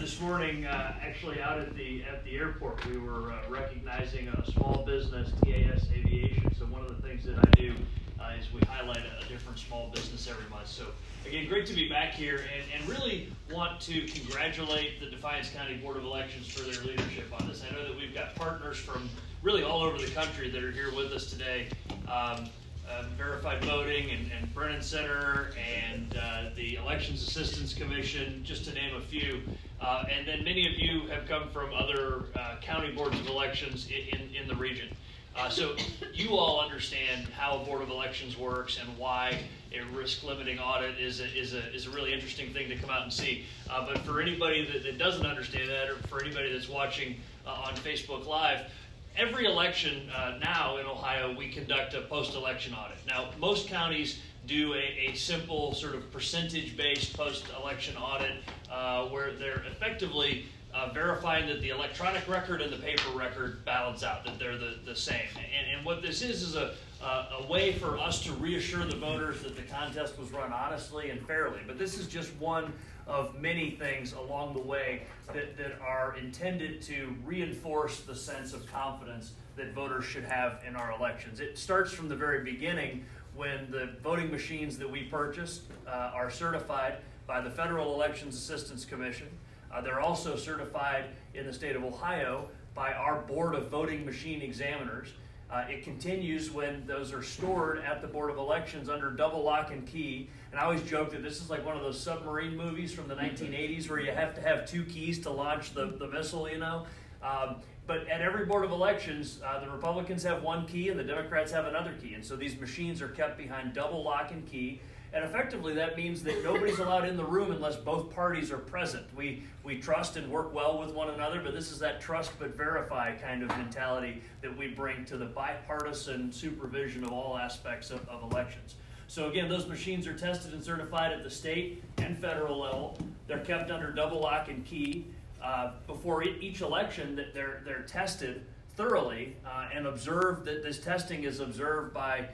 this morning, actually out at the airport, we were recognizing a small business, TAS Aviation. So one of the things that I do is we highlight a different small business every month. So again, great to be back here, and really want to congratulate the Defiance County Board of Elections for their leadership on this. I know that we've got partners from really all over the country that are here with us today. Verified Voting and Brennan Center and the Elections Assistance Commission, just to name a few. And then many of you have come from other county boards of elections in the region. So you all understand how a Board of Elections works and why a risk-limiting audit is a really interesting thing to come out and see. But for anybody that doesn't understand that, or for anybody that's watching on Facebook Live, every election now in Ohio, we conduct a post-election audit. Now, most counties do a simple sort of percentage-based post-election audit where they're effectively verifying that the electronic record and the paper record balance out, that they're the same. And what this is a way for us to reassure the voters that the contest was run honestly and fairly. But this is just one of many things along the way that are intended to reinforce the sense of confidence that voters should have in our elections. It starts from the very beginning when the voting machines that we purchase are certified by the Federal Elections Assistance Commission. They're also certified in the state of Ohio by our Board of Voting Machine Examiners. It continues when those are stored at the Board of Elections under double lock and key. And I always joke that this is like one of those submarine movies from the 1980s where you have to have two keys to launch the missile, you know. But at every Board of Elections, the Republicans have one key and the Democrats have another key. And so these machines are kept behind double lock and key. And effectively, that means that nobody's allowed in the room unless both parties are present. We trust and work well with one another, but this is that trust but verify kind of mentality that we bring to the bipartisan supervision of all aspects of elections. So again, those machines are tested and certified at the state and federal level. They're kept under double lock and key. Before each election, that they're tested thoroughly and observed. That this testing is observed by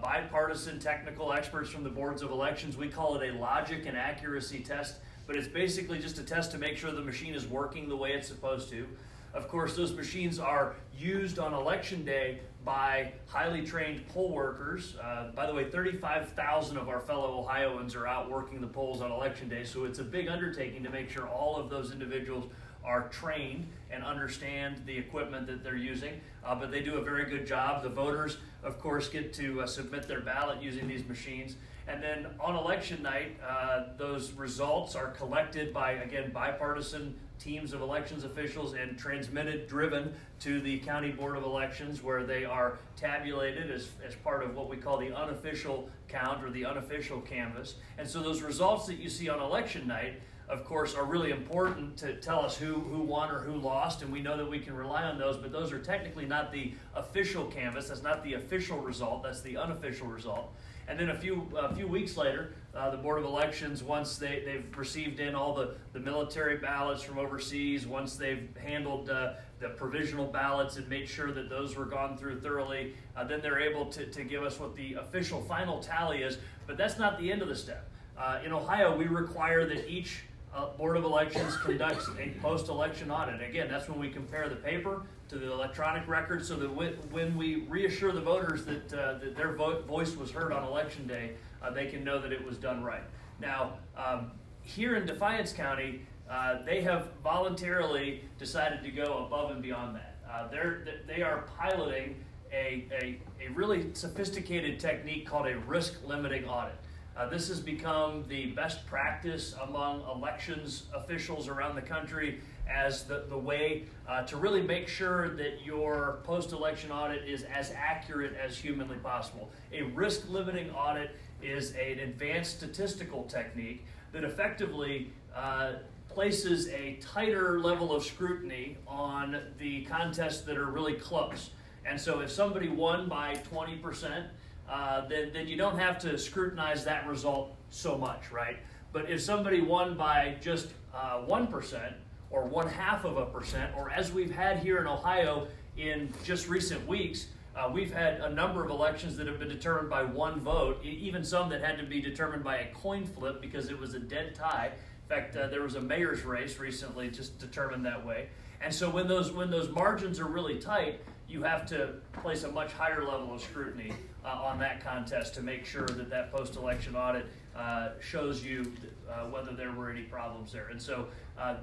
bipartisan technical experts from the boards of elections. We call it a logic and accuracy test, but it's basically just a test to make sure the machine is working the way it's supposed to. Of course, those machines are used on election day by highly trained poll workers. By the way, 35,000 of our fellow Ohioans are out working the polls on election day, so it's a big undertaking to make sure all of those individuals are trained and understand the equipment that they're using, but they do a very good job. The voters, of course, get to submit their ballot using these machines. And then on election night, those results are collected by, again, bipartisan teams of elections officials and driven to the County Board of Elections, where they are tabulated as part of what we call the unofficial count or the unofficial canvass. And so those results that you see on election night, of course, are really important to tell us who won or who lost, and we know that we can rely on those, but those are technically not the official canvass. That's not the official result. That's the unofficial result. And then a few weeks later, the Board of Elections, once they've received in all the military ballots from overseas, once they've handled the provisional ballots and made sure that those were gone through thoroughly, then they're able to give us what the official final tally is. But that's not the end of the step. In Ohio, we require that each Board of Elections conducts a post-election audit. Again, that's when we compare the paper to the electronic record, so that when we reassure the voters that their voice was heard on election day, they can know that it was done right. Now, here in Defiance County, they have voluntarily decided to go above and beyond that. They are piloting a really sophisticated technique called a risk-limiting audit. This has become the best practice among elections officials around the country as the way to really make sure that your post-election audit is as accurate as humanly possible. A risk-limiting audit is an advanced statistical technique that effectively places a tighter level of scrutiny on the contests that are really close. And so if somebody won by 20%, then you don't have to scrutinize that result so much, right? But if somebody won by just 1% or 0.5%, or as we've had here in Ohio in just recent weeks, we've had a number of elections that have been determined by one vote, even some that had to be determined by a coin flip because it was a dead tie. In fact, there was a mayor's race recently just determined that way. And so when those margins are really tight, you have to place a much higher level of scrutiny on that contest to make sure that that post-election audit shows you whether there were any problems there. And so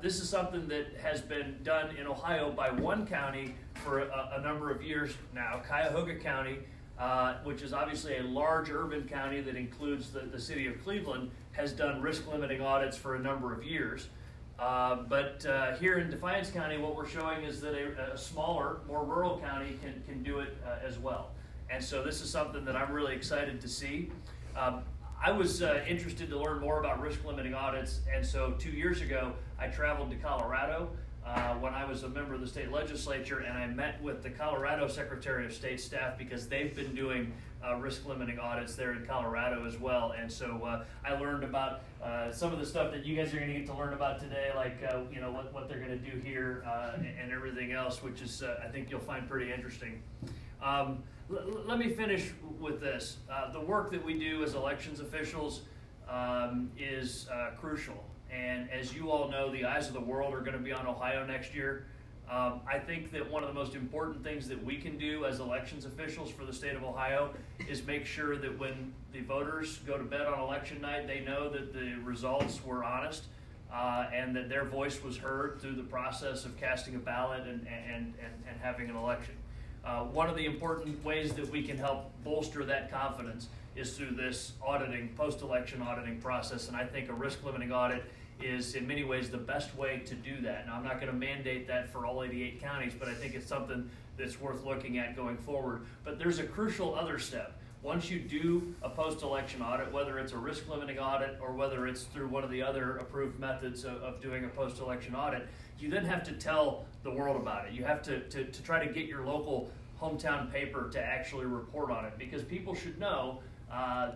this is something that has been done in Ohio by one county for a number of years now, Cuyahoga County, which is obviously a large urban county that includes the city of Cleveland, has done risk limiting audits for a number of years. But here in Defiance County, what we're showing is that a smaller, more rural county can do it as well. And so this is something that I'm really excited to see. I was interested to learn more about risk limiting audits, and so 2 years ago I traveled to Colorado when I was a member of the state legislature, and I met with the Colorado Secretary of State staff because they've been doing risk limiting audits there in Colorado as well. And so I learned about some of the stuff that you guys are going to get to learn about today, like you know, what they're going to do here and everything else, which is I think you'll find pretty interesting. Let me finish with this. The work that we do as elections officials is crucial. And as you all know, the eyes of the world are going to be on Ohio next year. I think that one of the most important things that we can do as elections officials for the state of Ohio is make sure that when the voters go to bed on election night, they know that the results were honest and that their voice was heard through the process of casting a ballot and having an election. One of the important ways that we can help bolster that confidence is through this auditing, post-election auditing process, and I think a risk-limiting audit is in many ways the best way to do that. Now, I'm not going to mandate that for all 88 counties, but I think it's something that's worth looking at going forward. But there's a crucial other step. Once you do a post-election audit, whether it's a risk-limiting audit or whether it's through one of the other approved methods of doing a post-election audit, you then have to tell the world about it. You have to try to get your local hometown paper to actually report on it, because people should know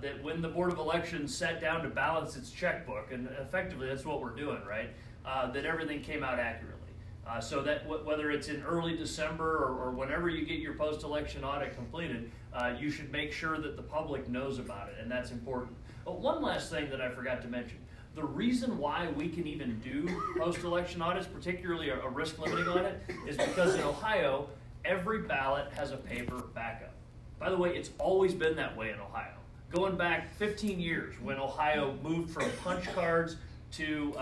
that when the Board of Elections sat down to balance its checkbook, and effectively that's what we're doing, right, that everything came out accurately. So that whether it's in early December or whenever you get your post-election audit completed, you should make sure that the public knows about it, and that's important. But one last thing that I forgot to mention. The reason why we can even do post-election audits, particularly a risk-limiting audit, is because in Ohio, every ballot has a paper backup. By the way, it's always been that way in Ohio. Going back 15 years when Ohio moved from punch cards to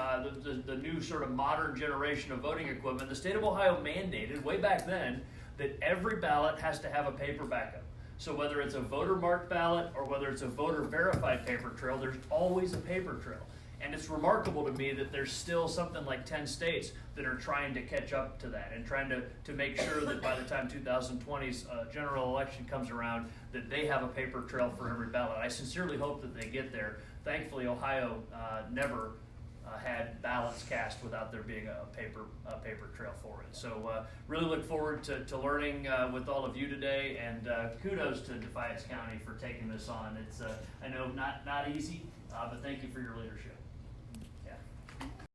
the new sort of modern generation of voting equipment, the state of Ohio mandated way back then that every ballot has to have a paper backup. So whether it's a voter marked ballot or whether it's a voter verified paper trail, there's always a paper trail. And it's remarkable to me that there's still something like 10 states that are trying to catch up to that and trying to make sure that by the time 2020's general election comes around, that they have a paper trail for every ballot. I sincerely hope that they get there. Thankfully, Ohio never had ballots cast without there being a paper trail for it. So really look forward to learning with all of you today, and kudos to Defiance County for taking this on. It's I know not easy, but thank you for your leadership.